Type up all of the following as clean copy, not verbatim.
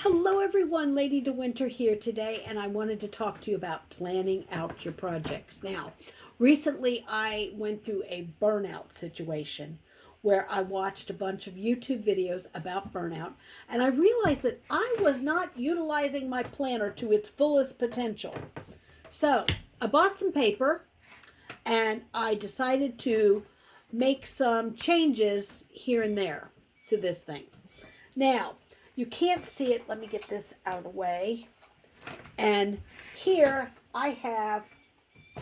Hello everyone, Lady De Winter here today, and I wanted to talk to you about planning out your projects. Now, recently I went through a burnout situation where I watched a bunch of YouTube videos about burnout, and I realized that I was not utilizing my planner to its fullest potential. So, I bought some paper, and I decided to make some changes here and there to this thing. Now, you can't see it. Let me get this out of the way. And here I have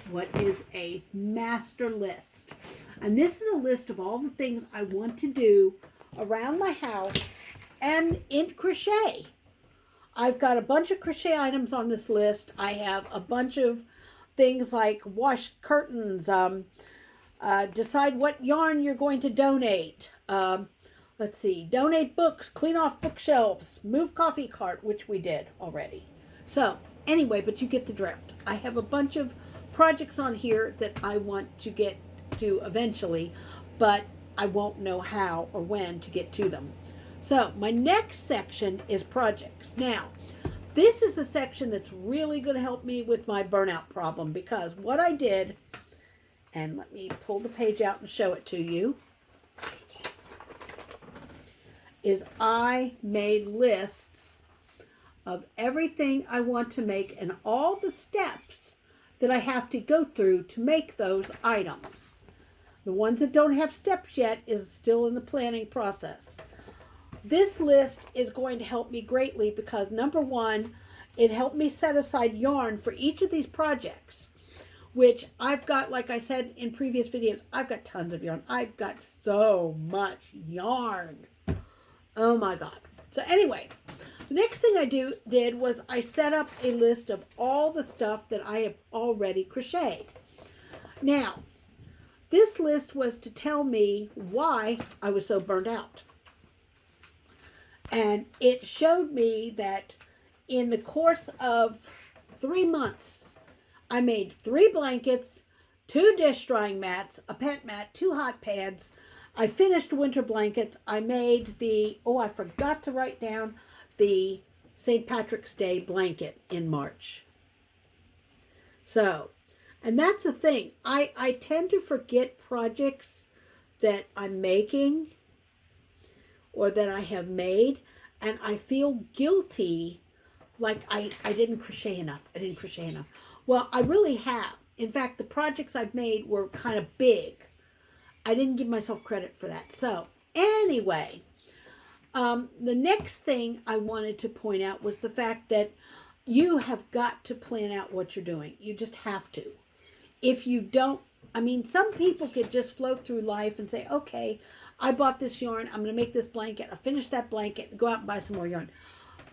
what is a master list. And this is a list of all the things I want to do around my house and in crochet. I've got a bunch of crochet items on this list. I have a bunch of things like wash curtains, decide what yarn you're going to donate, let's see, donate books, clean off bookshelves, move coffee cart, which we did already. So anyway, but you get the drift. I have a bunch of projects on here that I want to get to eventually, but I won't know how or when to get to them. So my next section is projects. Now, this is the section that's really going to help me with my burnout problem, because what I did, and let me pull the page out and show it to you, is I made lists of everything I want to make and all the steps that I have to go through to make those items. The ones that don't have steps yet is still in the planning process. This list is going to help me greatly because, number one, it helped me set aside yarn for each of these projects, which I've got, like I said in previous videos, I've got tons of yarn. I've got so much yarn. Oh my God. So anyway, the next thing I did was I set up a list of all the stuff that I have already crocheted. Now, this list was to tell me why I was so burned out. And it showed me that in the course of 3 months, I made 3 blankets, 2 dish drying mats, a pet mat, 2 hot pads. I finished winter blankets. I made I forgot to write down the St. Patrick's Day blanket in March. So, and that's the thing. I tend to forget projects that I'm making or that I have made, and I feel guilty like I didn't crochet enough. I didn't crochet enough. Well, I really have. In fact, the projects I've made were kind of big. I didn't give myself credit for that. So anyway, the next thing I wanted to point out was the fact that you have got to plan out what you're doing. You just have to. If you don't, some people could just float through life and say, okay, I bought this yarn. I'm going to make this blanket. I'll finish that blanket, go out and buy some more yarn.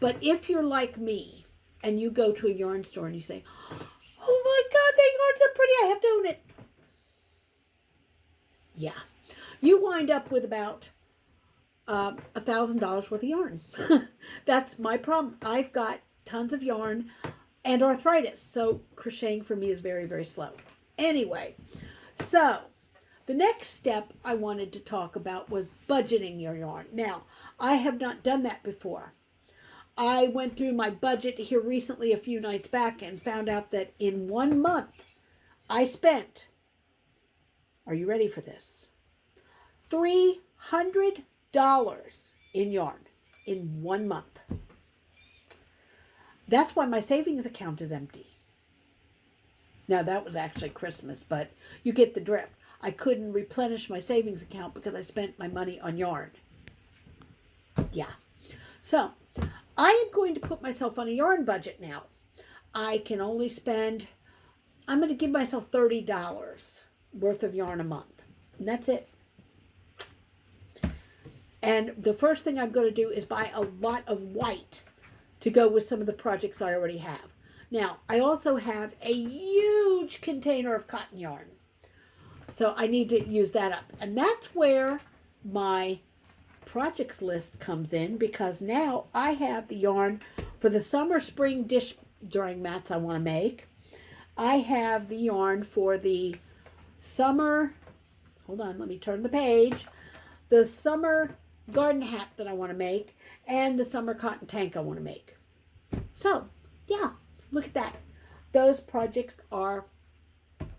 But if you're like me and you go to a yarn store and you say, oh my God, that yarn's so pretty, I have to own it. Yeah, you wind up with about $1,000 worth of yarn. That's my problem. I've got tons of yarn and arthritis, so crocheting for me is very, very slow. Anyway, so the next step I wanted to talk about was budgeting your yarn. Now, I have not done that before. I went through my budget here recently a few nights back and found out that in 1 month I spent, are you ready for this? $300 in yarn in 1 month. That's why my savings account is empty. Now, that was actually Christmas, but you get the drift. I couldn't replenish my savings account because I spent my money on yarn. Yeah. So, I am going to put myself on a yarn budget now. I can only spend, I'm going to give myself $30 worth of yarn a month. And that's it. And the first thing I'm going to do is buy a lot of white to go with some of the projects I already have. Now, I also have a huge container of cotton yarn. So I need to use that up. And that's where my projects list comes in, because now I have the yarn for the summer spring dish drying mats I want to make. I have the yarn for the summer, hold on, let me turn the page, the summer garden hat that I want to make, and the summer cotton tank I want to make. So, yeah, look at that. Those projects are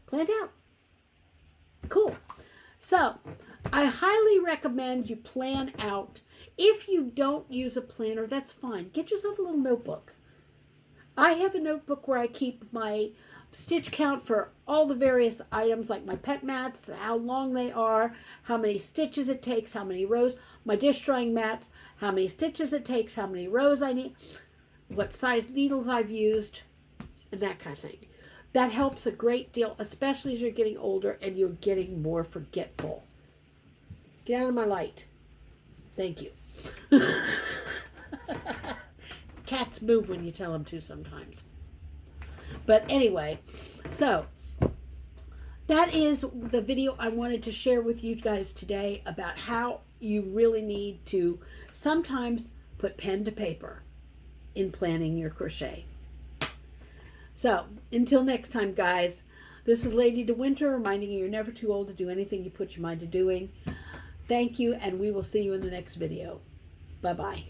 planned out. Cool. So, I highly recommend you plan out. If you don't use a planner, that's fine. Get yourself a little notebook. I have a notebook where I keep my stitch count for all the various items, like my pet mats, how long they are, how many stitches it takes, how many rows, my dish drying mats, how many stitches it takes, how many rows I need, what size needles I've used, and that kind of thing. That helps a great deal, especially as you're getting older and you're getting more forgetful. Get out of my light. Thank you. Cats move when you tell them to sometimes. But anyway, so that is the video I wanted to share with you guys today about how you really need to sometimes put pen to paper in planning your crochet. So until next time, guys, this is Lady De Winter reminding you you're never too old to do anything you put your mind to doing. Thank you, and we will see you in the next video. Bye-bye.